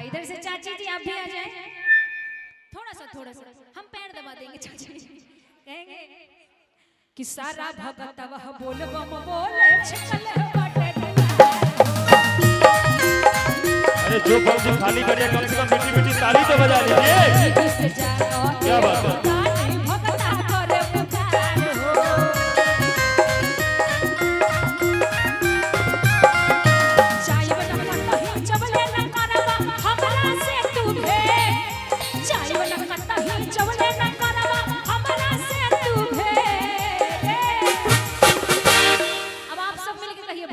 इधर से चाची जी आप भी आ जाए, थोड़ा सा हम पैर दबा देंगे चाची जी, कहेंगे कि सारा भगत वह बोल बम बोले छिकल बाटे। अरे जो बम खाली करिए कम से कम मीठी मीठी ताली तो बजा लीजिए। क्या बात है।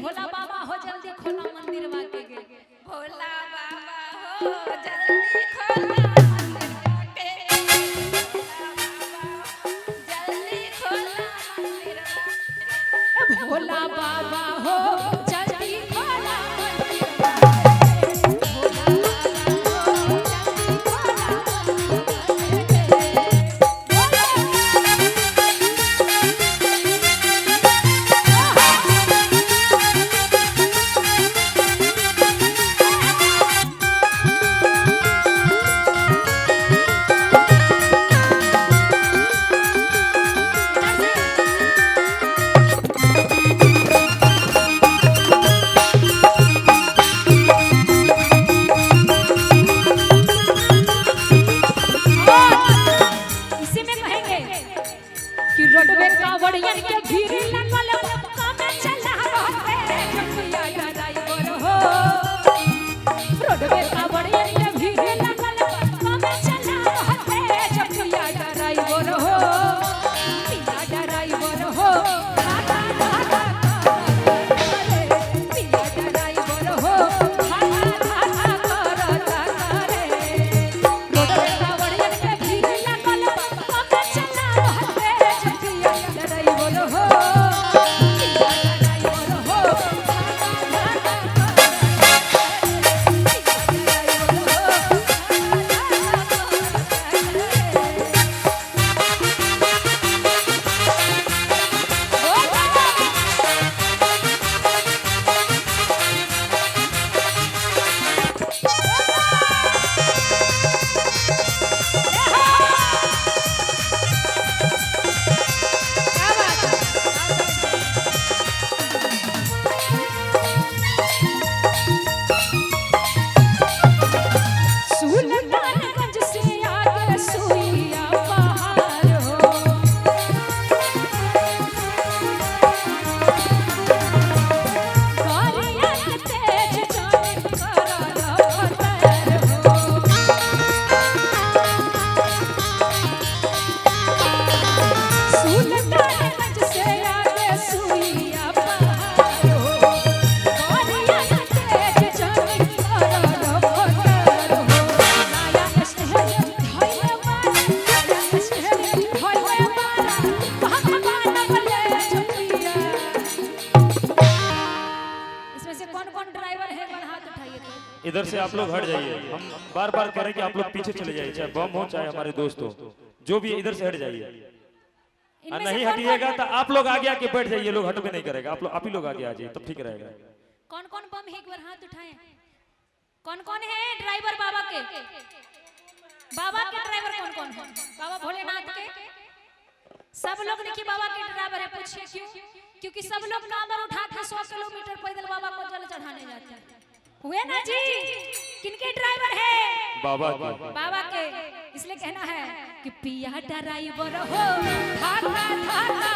भोला बाबा हो जल्दी खोला मंदिर वाके के, भोला बाबा हो जल्दी खोला मंदिर वाके, जल्दी खोला मंदिर वाके, भोला बाबा हो जल्दी खोला मंदिर वाके, भोला बाबा हो जल्दी खोला रोडवे कावड़ियन के भीड़ लगल कामे चला रहते जपिया ड्राइवर हो, रोडवे कावड़ियन के भीड़ लगल कामे चला रहते जपिया ड्राइवर हो, पिया ड्राइवर हो खाता खाता करे, पिया ड्राइवर हो खाता खाता करे, रोडवे कावड़ियन के भीड़ लगल कामे चला रहते इधर से आप लोग हट जाइए, हम बार बार कह रहे हैं कि आप लोग पीछे चले जाइए, चाहे बम हो चाहे हमारे दोस्त हो, जो भी इधर से हट जाइए। नहीं हटिएगा तो आप लोग आगे आके बैठ जाइए, लोग हटबे नहीं करेगा, आप ही लोग आगे आ जाइए तब ठीक रहेगा। कौन कौन बम है एक बार हाथ उठाएं, कौन कौन है ड्राइवर बाबा के, बाबा के ड्राइवर कौन कौन है, बाबा भोलेनाथ के सब लोग देखिए बाबा के ड्राइवर है, पूछिए क्यों, क्योंकि सब लोग कांवर उठा के 100 किलोमीटर पैदल बाबा को जल चढ़ाने जाते हैं, हुए ना जी, किनके ड्राइवर है, बाबा के, इसलिए कहना है कि पिया ड्राइवर हो धागा धागा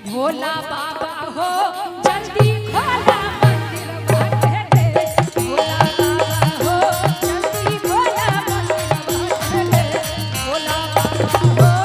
भोला बाबा हो जल्दी खोला मंदिर बाटे, भोला बाबा हो जल्दी खोला मंदिर बाटे, भोला हो